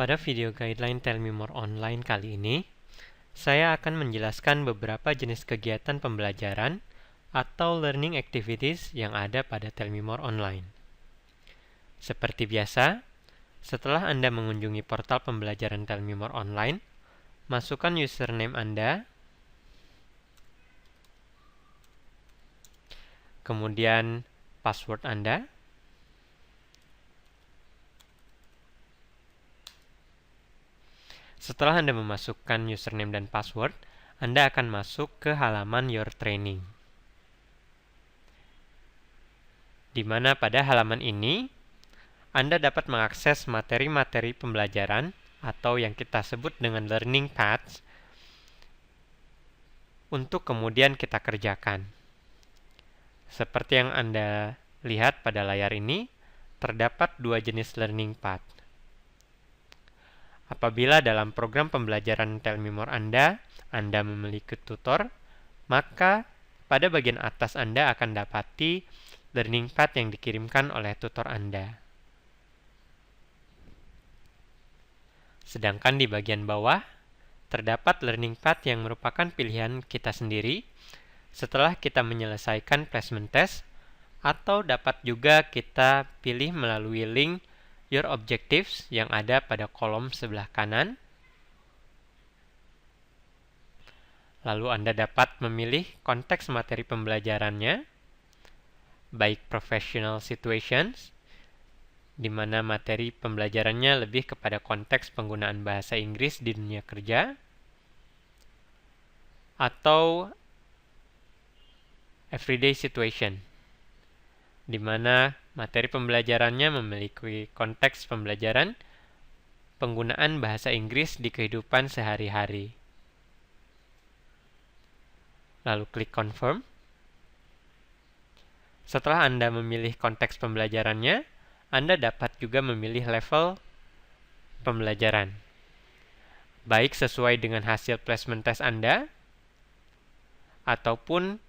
Pada video guideline Tell Me More Online kali ini, saya akan menjelaskan beberapa jenis kegiatan pembelajaran atau learning activities yang ada pada Tell Me More Online. Seperti biasa, setelah Anda mengunjungi portal pembelajaran Tell Me More Online, masukkan username Anda, kemudian password Anda. Setelah Anda memasukkan username dan password, Anda akan masuk ke halaman Your Training. Di mana pada halaman ini, Anda dapat mengakses materi-materi pembelajaran atau yang kita sebut dengan learning paths untuk kemudian kita kerjakan. Seperti yang Anda lihat pada layar ini, terdapat dua jenis learning path. Apabila dalam program pembelajaran Tell Me More Anda memiliki tutor, maka pada bagian atas Anda akan dapati learning path yang dikirimkan oleh tutor Anda. Sedangkan di bagian bawah, terdapat learning path yang merupakan pilihan kita sendiri setelah kita menyelesaikan placement test, atau dapat juga kita pilih melalui link Your Objectives yang ada pada kolom sebelah kanan. Lalu Anda dapat memilih konteks materi pembelajarannya, baik professional situations, di mana materi pembelajarannya lebih kepada konteks penggunaan bahasa Inggris di dunia kerja, atau everyday situation, di mana materi pembelajarannya memiliki konteks pembelajaran penggunaan bahasa Inggris di kehidupan sehari-hari. Lalu klik confirm. Setelah Anda memilih konteks pembelajarannya, Anda dapat juga memilih level pembelajaran, baik sesuai dengan hasil placement test Anda, ataupun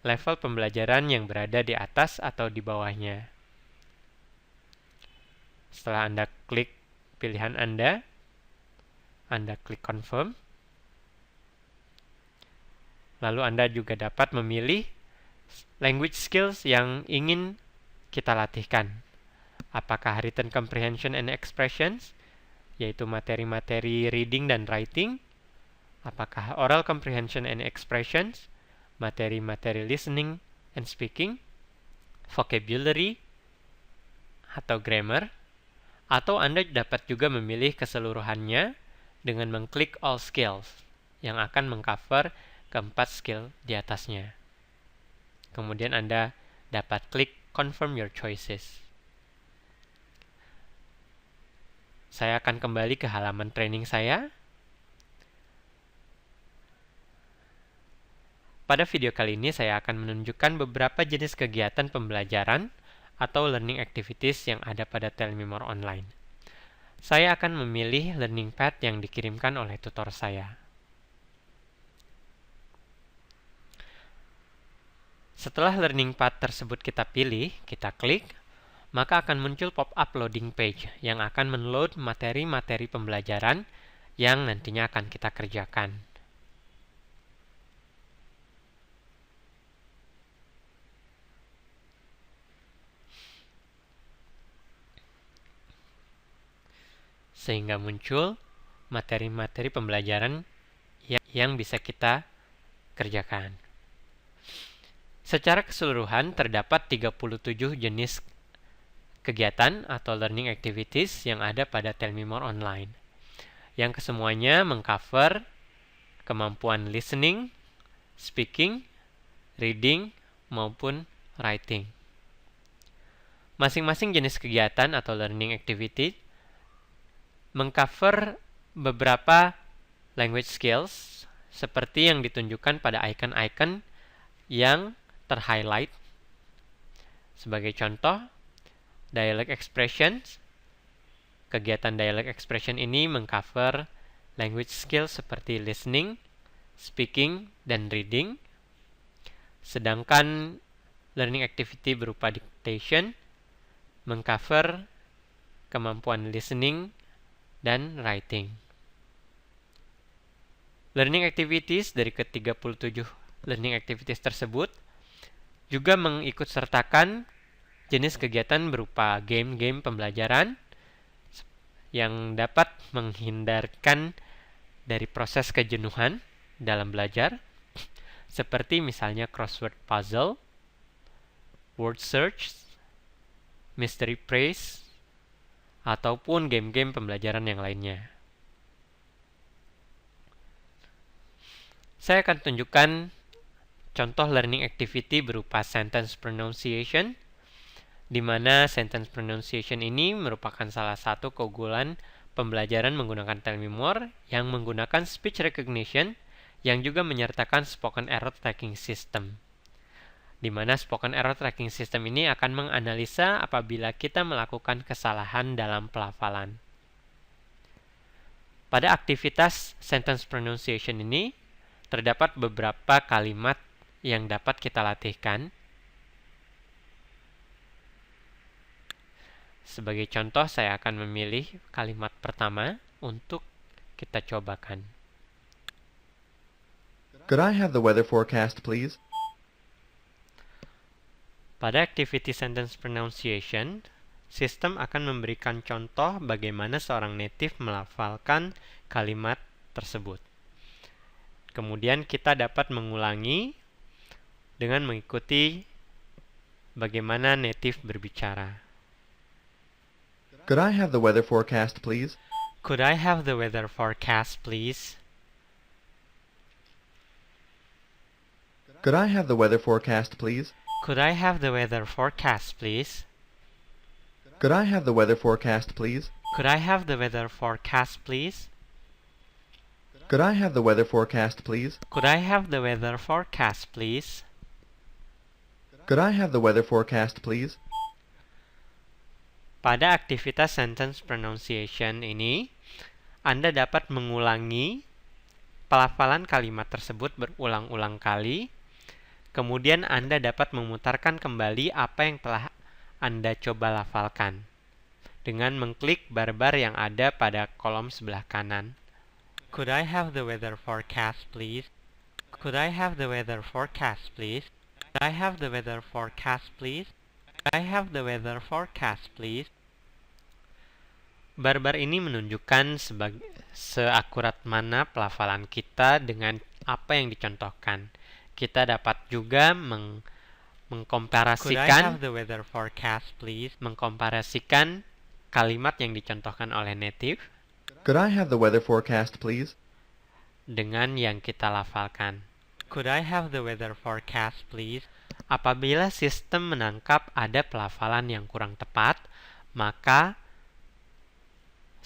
level pembelajaran yang berada di atas atau di bawahnya. Setelah Anda klik pilihan Anda klik confirm. Lalu Anda juga dapat memilih language skills yang ingin kita latihkan. Apakah written comprehension and expressions, yaitu materi-materi reading dan writing? Apakah oral comprehension and expressions, materi-materi listening and speaking, vocabulary, atau grammar? Atau Anda dapat juga memilih keseluruhannya dengan mengklik all skills yang akan mengcover keempat skill di atasnya. Kemudian Anda dapat klik confirm your choices. Saya akan kembali ke halaman training saya. Pada video kali ini saya akan menunjukkan beberapa jenis kegiatan pembelajaran atau learning activities yang ada pada Tell Me More Online. Saya akan memilih learning path yang dikirimkan oleh tutor saya. Setelah learning path tersebut kita pilih, kita klik, maka akan muncul pop-up loading page yang akan menload materi-materi pembelajaran yang nantinya akan kita kerjakan. Sehingga muncul materi-materi pembelajaran yang bisa kita kerjakan. Secara keseluruhan terdapat 37 jenis kegiatan atau learning activities yang ada pada Tell Me More Online, yang kesemuanya mengcover kemampuan listening, speaking, reading, maupun writing. Masing-masing jenis kegiatan atau learning activity mengcover beberapa language skills seperti yang ditunjukkan pada icon-icon yang terhighlight. Sebagai contoh, dialect expressions. Kegiatan dialect expression ini mengcover language skills seperti listening, speaking, dan reading. Sedangkan learning activity berupa dictation mengcover kemampuan listening, dan writing. Learning activities dari ke-37 learning activities tersebut juga mengikut sertakan jenis kegiatan berupa game-game pembelajaran yang dapat menghindarkan dari proses kejenuhan dalam belajar, seperti misalnya crossword puzzle, word search, mystery phrase, ataupun game-game pembelajaran yang lainnya. Saya akan tunjukkan contoh learning activity berupa sentence pronunciation, di mana sentence pronunciation ini merupakan salah satu keunggulan pembelajaran menggunakan Telmimore yang menggunakan speech recognition yang juga menyertakan spoken error tracking system. Di mana spoken error tracking system ini akan menganalisa apabila kita melakukan kesalahan dalam pelafalan. Pada aktivitas sentence pronunciation ini, terdapat beberapa kalimat yang dapat kita latihkan. Sebagai contoh, saya akan memilih kalimat pertama untuk kita cobakan. Could I have the weather forecast, please? Pada activity sentence pronunciation, sistem akan memberikan contoh bagaimana seorang native melafalkan kalimat tersebut. Kemudian kita dapat mengulangi dengan mengikuti bagaimana native berbicara. Could I have the weather forecast, please? Could I have the weather forecast, please? Could I have the weather forecast, please? Could I have the weather forecast, please? Could I have the weather forecast, please? Could I have the weather forecast, please? Could I have the weather forecast, please? Could I have the weather forecast, please? Could I have the weather forecast, please? Pada aktivitas sentence pronunciation ini, Anda dapat mengulangi pelafalan kalimat tersebut berulang-ulang kali. Kemudian Anda dapat memutarkan kembali apa yang telah Anda coba lafalkan dengan mengklik bar-bar yang ada pada kolom sebelah kanan. Could I have the weather forecast, please? Could I have the weather forecast, please? Could I have the weather forecast, please? Could I have the weather forecast, please? Bar-bar ini menunjukkan seakurat mana pelafalan kita dengan apa yang dicontohkan. Kita dapat juga mengkomparasikan kalimat yang dicontohkan oleh native Could I have the weather forecast, please? dengan yang kita lafalkan. Could I have the weather forecast, please? Apabila sistem menangkap ada pelafalan yang kurang tepat, maka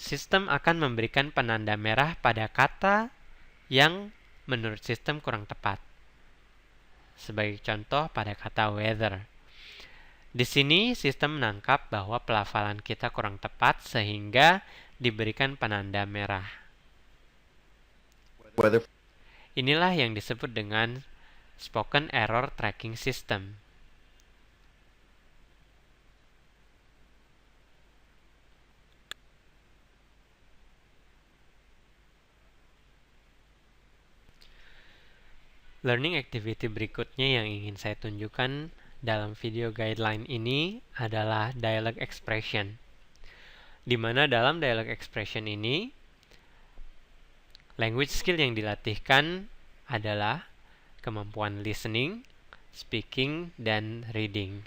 sistem akan memberikan penanda merah pada kata yang menurut sistem kurang tepat. Sebagai contoh pada kata weather. Di sini sistem menangkap bahwa pelafalan kita kurang tepat sehingga diberikan penanda merah. Weather. Inilah yang disebut dengan spoken error tracking system. Learning activity berikutnya yang ingin saya tunjukkan dalam video guideline ini adalah dialog expression. Di mana dalam dialog expression ini, language skill yang dilatihkan adalah kemampuan listening, speaking, dan reading.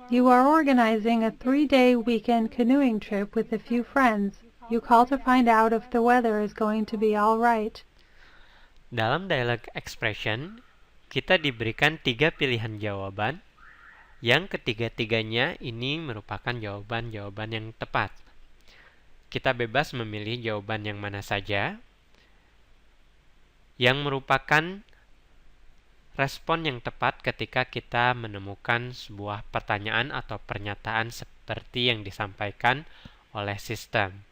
You are organizing a 3-day weekend canoeing trip with a few friends. You call to find out if the weather is going to be all right. Dalam dialog expression, kita diberikan 3 pilihan jawaban, yang ketiga-tiganya ini merupakan jawaban-jawaban yang tepat. Kita bebas memilih jawaban yang mana saja, yang merupakan respon yang tepat ketika kita menemukan sebuah pertanyaan atau pernyataan seperti yang disampaikan oleh sistem.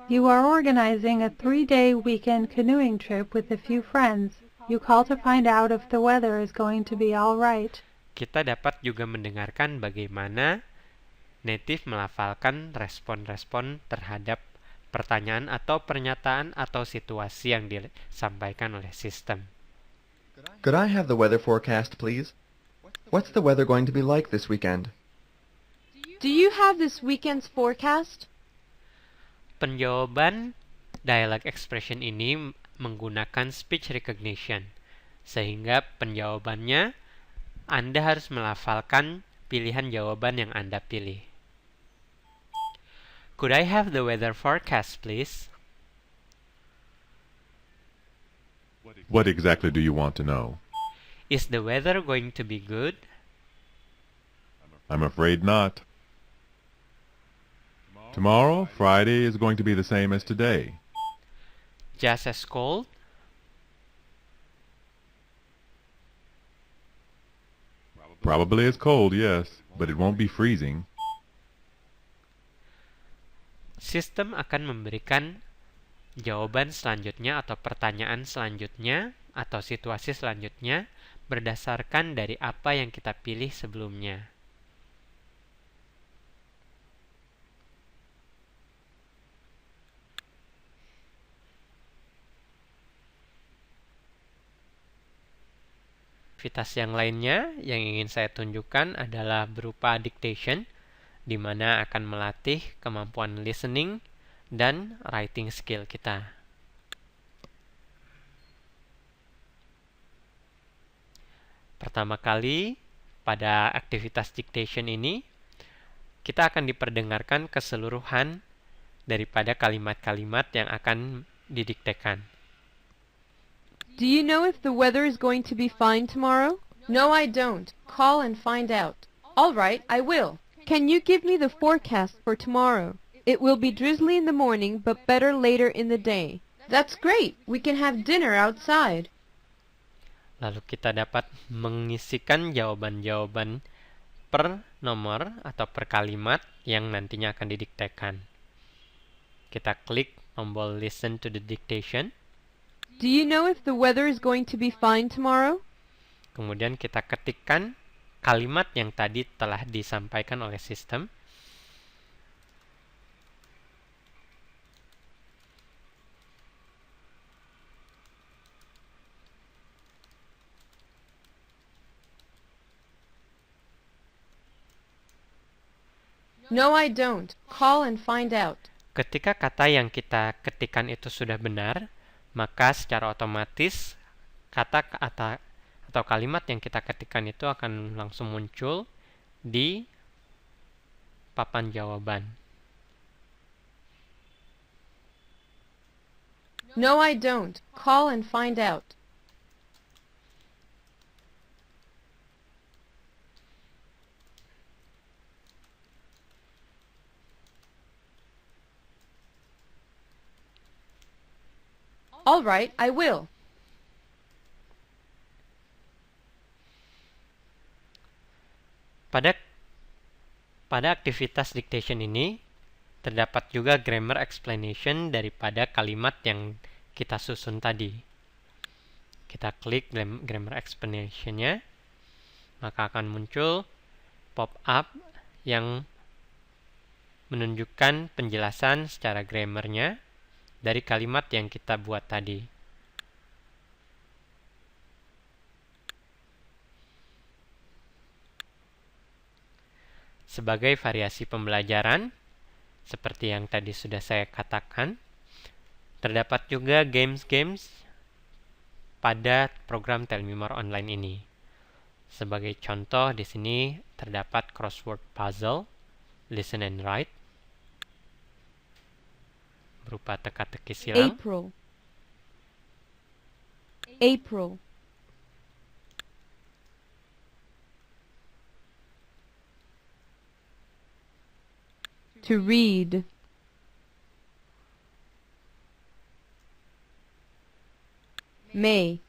You are organizing a 3-day weekend canoeing trip with a few friends. You call to find out if the weather is going to be all right. kita dapat juga mendengarkan bagaimana native melafalkan respon-respon terhadap pertanyaan atau pernyataan atau situasi yang disampaikan oleh sistem. Could I have the weather forecast, please? What's the weather going to be like this weekend? Do you have this weekend's forecast? Penjawaban dialog expression ini menggunakan speech recognition, sehingga penjawabannya Anda harus melafalkan pilihan jawaban yang Anda pilih. Could I have the weather forecast, please? What exactly do you want to know? Is the weather going to be good? I'm afraid not. Tomorrow, Friday, is going to be the same as today. Just as cold? Probably it's cold, yes, but it won't be freezing. Sistem akan memberikan jawaban selanjutnya atau pertanyaan selanjutnya atau situasi selanjutnya berdasarkan dari apa yang kita pilih sebelumnya. Aktivitas yang lainnya yang ingin saya tunjukkan adalah berupa dictation, di mana akan melatih kemampuan listening dan writing skill kita. Pertama kali, pada aktivitas dictation ini, kita akan diperdengarkan keseluruhan daripada kalimat-kalimat yang akan didiktekan. Do you know if the weather is going to be fine tomorrow? No, I don't. Call and find out. All right, I will. Can you give me the forecast for tomorrow? It will be drizzly in the morning, but better later in the day. That's great. We can have dinner outside. Lalu kita dapat mengisikan jawaban-jawaban per nomor atau per kalimat yang nantinya akan didiktekan. Kita klik tombol listen to the dictation. Do you know if the weather is going to be fine tomorrow? Kemudian kita ketikkan kalimat yang tadi telah disampaikan oleh sistem. No, I don't. Call and find out. Ketika kata yang kita ketikkan itu sudah benar, maka secara otomatis kata atau kalimat yang kita ketikkan itu akan langsung muncul di papan jawaban. No, I don't. Call and find out. All right, I will. Pada aktivitas dictation ini, terdapat juga grammar explanation daripada kalimat yang kita susun tadi. Kita klik grammar explanation-nya, maka akan muncul pop-up yang menunjukkan penjelasan secara grammarnya dari kalimat yang kita buat tadi. Sebagai variasi pembelajaran, seperti yang tadi sudah saya katakan, terdapat juga games-games pada program Tell Me More Online ini. Sebagai contoh, di sini terdapat crossword puzzle, listen and write, berupa teka-teki silang. April. To read. May.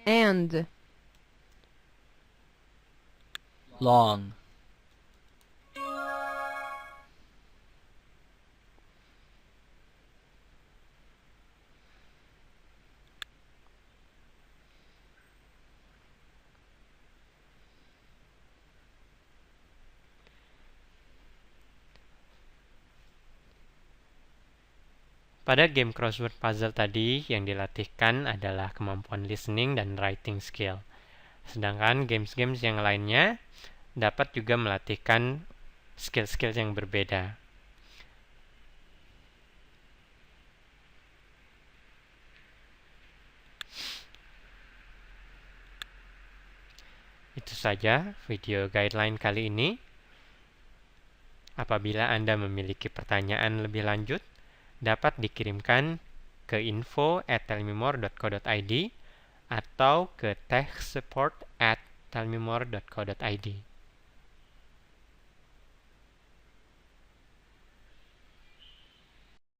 And. Long. Pada game crossword puzzle tadi yang dilatihkan adalah kemampuan listening dan writing skill. Sedangkan games-games yang lainnya dapat juga melatihkan skill-skill yang berbeda. Itu saja video guideline kali ini. Apabila Anda memiliki pertanyaan lebih lanjut, dapat dikirimkan ke info@tellmemore.co.id atau ke techsupport@tellmemore.co.id.